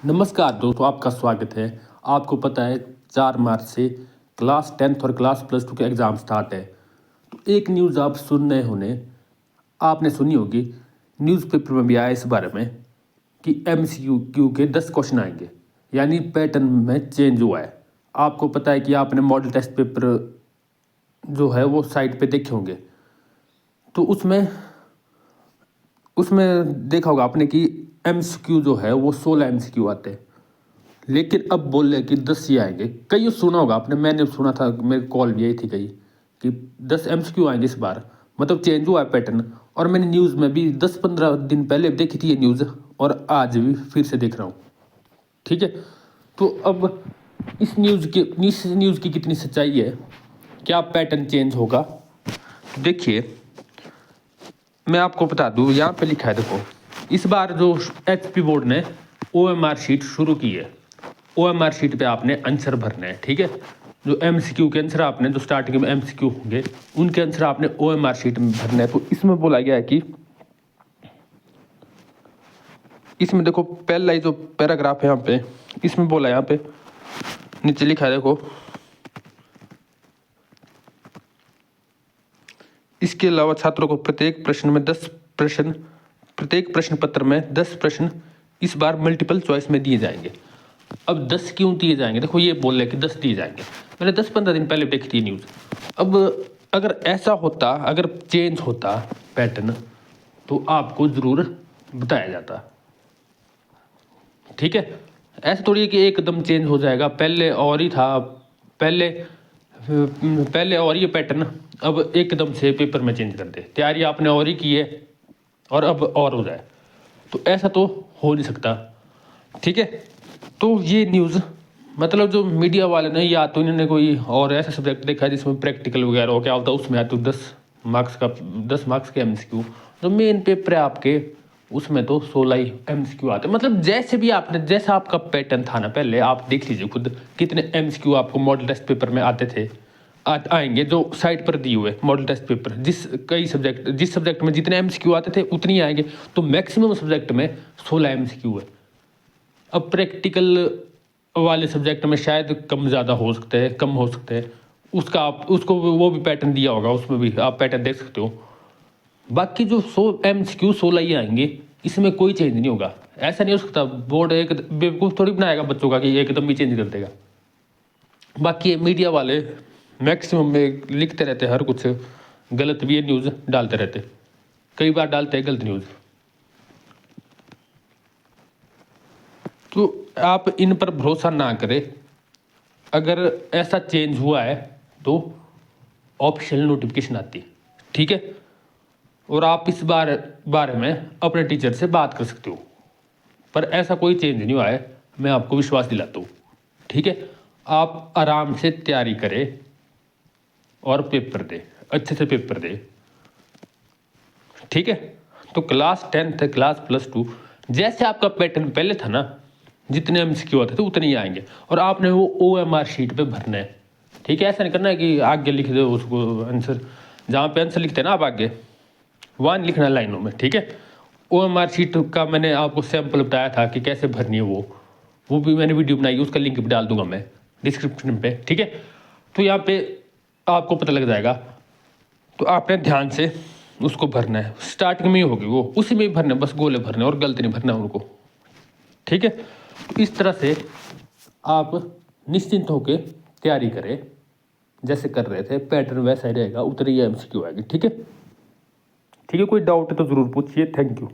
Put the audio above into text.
नमस्कार दोस्तों, आपका स्वागत है। आपको पता है 4 मार्च से क्लास 10th और क्लास प्लस टू के एग्ज़ाम स्टार्ट है। तो एक न्यूज़ आप सुन रहे होने, आपने सुनी होगी, न्यूज़पेपर में भी आया इस बारे में कि एमसीक्यू के 10 क्वेश्चन आएंगे, यानी पैटर्न में चेंज हुआ है। आपको पता है कि आपने मॉडल टेस्ट पेपर जो है वो साइट पे देखे होंगे, तो उसमें उसमें देखा होगा आपने कि एमसीक्यू जो है वो 16 एमसीक्यू आते हैं, लेकिन अब बोल रहे कि 10 ही आएंगे। कई सुना होगा आपने, मैंने सुना था, मेरे कॉल भी आई थी कई कि 10 एमसीक्यू आएंगे इस बार, मतलब चेंज हुआ है पैटर्न। और मैंने न्यूज़ में भी 10-15 दिन पहले देखी थी ये न्यूज़, और आज भी फिर से देख रहा हूँ। ठीक है, तो अब इस न्यूज़ की कितनी सच्चाई है, क्या पैटर्न चेंज होगा? देखिए, मैं आपको बता दूं, यहाँ पे लिखा है, देखो, इस बार जो एचपी बोर्ड ने ओएमआर शीट शुरू की है। ओएमआर शीट पे आपने आंसर भरने हैं, ठीक है। जो एमसीक्यू के आंसर आपने, जो स्टार्टिंग में एमसीक्यू होंगे, उनके आंसर आपने ओएमआर शीट में भरने हैं। तो इसमें बोला गया है कि इसमें देखो, पहला ही जो पैराग्राफ है यहाँ पे, इसमें बोला है, यहाँ पे नीचे लिखा है, देखो, इसके अलावा छात्रों को प्रत्येक प्रश्न पत्र में 10 प्रश्न इस बार मल्टीपल चॉइस में दिए जाएंगे। अब 10 क्यों दिए जाएंगे? देखो, ये बोल रहे हैं कि 10 दिए जाएंगे। मैंने 10-15 दिन पहले देखी थी न्यूज़। अब अगर ऐसा होता, अगर चेंज होता पैटर्न, तो आपको ज़रूर बताया जाता। ठीक है, ऐसा थोड़ी है कि एकदम चेंज हो जाएगा। पहले और ही था, पहले और ये पैटर्न, अब एकदम से पेपर में चेंज कर दे। तैयारी आपने और ही की है और अब और हो जाए, तो ऐसा तो हो नहीं सकता। ठीक है, तो ये न्यूज़, मतलब जो मीडिया वाले ने, या तो इन्होंने कोई और ऐसा सब्जेक्ट देखा है जिसमें प्रैक्टिकल वगैरह हो, क्या होता है उसमें, या तो 10 मार्क्स के एमसीक्यू। जो मेन पेपर है आपके, उसमें तो 16 ही एमसीक्यू आते हैं। मतलब जैसे भी आपने, जैसा आपका पैटर्न था ना, पहले आप देख लीजिए खुद कितने एमसीक्यू आपको मॉडल टेस्ट पेपर में आते थे, आएंगे, जो साइट पर दिए हुए मॉडल टेस्ट पेपर। जिस सब्जेक्ट में जितने एमसीक्यू आते थे उतनी आएंगे। तो मैक्सिमम सब्जेक्ट में 16 एमसीक्यू है। अब प्रैक्टिकल वाले सब्जेक्ट में शायद कम ज़्यादा हो सकते हैं, कम हो सकते हैं। उसको वो भी पैटर्न दिया होगा, उसमें भी आप पैटर्न देख सकते हो। बाकी जो 100 एमसीक्यू 16 ही आएंगे, इसमें कोई चेंज नहीं होगा। ऐसा नहीं हो सकता, बोर्ड एक बेवकूफ़ थोड़ी बनाएगा बच्चों का कि एकदम ही चेंज कर देगा। बाकी मीडिया वाले मैक्सिमम में लिखते रहते हैं, हर कुछ गलत भी ये न्यूज़ डालते रहते, कई बार डालते हैं गलत न्यूज़। तो आप इन पर भरोसा ना करें। अगर ऐसा चेंज हुआ है तो ऑफिशियल नोटिफिकेशन आती है, ठीक है, और आप इस बारे में अपने टीचर से बात कर सकते हो। पर ऐसा कोई चेंज नहीं हुआ है, मैं आपको विश्वास दिलाता हूँ। ठीक है, आप आराम से तैयारी करें और पेपर दे, अच्छे से पेपर दे। ठीक है, तो class 10th class plus two, जैसे आपका पैटर्न पहले था ना, जितने एमसीक्यू आते थे उतने ही आएंगे, और आपने वो ओएमआर शीट पे भरना है। ठीक है, ऐसा नहीं करना है कि आगे लिख दो उसको आंसर, जहाँ पे आंसर लिखते हैं ना आप आगे, वहाँ लिखना है लाइनों में। ठीक है, ओएमआर शीट का मैंने आपको सैंपल बताया था कि कैसे भरनी है, वो भी मैंने वीडियो बनाई है, उसका लिंक भी डाल दूंगा मैं डिस्क्रिप्शन पे। ठीक है, तो यहाँ पे आपको पता लग जाएगा। तो आपने ध्यान से उसको भरना है, स्टार्टिंग में ही होगी वो, उसी में ही भरना है, बस गोले भरने और गलत नहीं भरना उनको। ठीक है, तो इस तरह से आप निश्चिंत होकर तैयारी करें, जैसे कर रहे थे। पैटर्न वैसा ही रहेगा, उतनी ही एमसीक्यू आएगी। ठीक है, ठीक है, कोई डाउट है तो ज़रूर पूछिए। Thank you.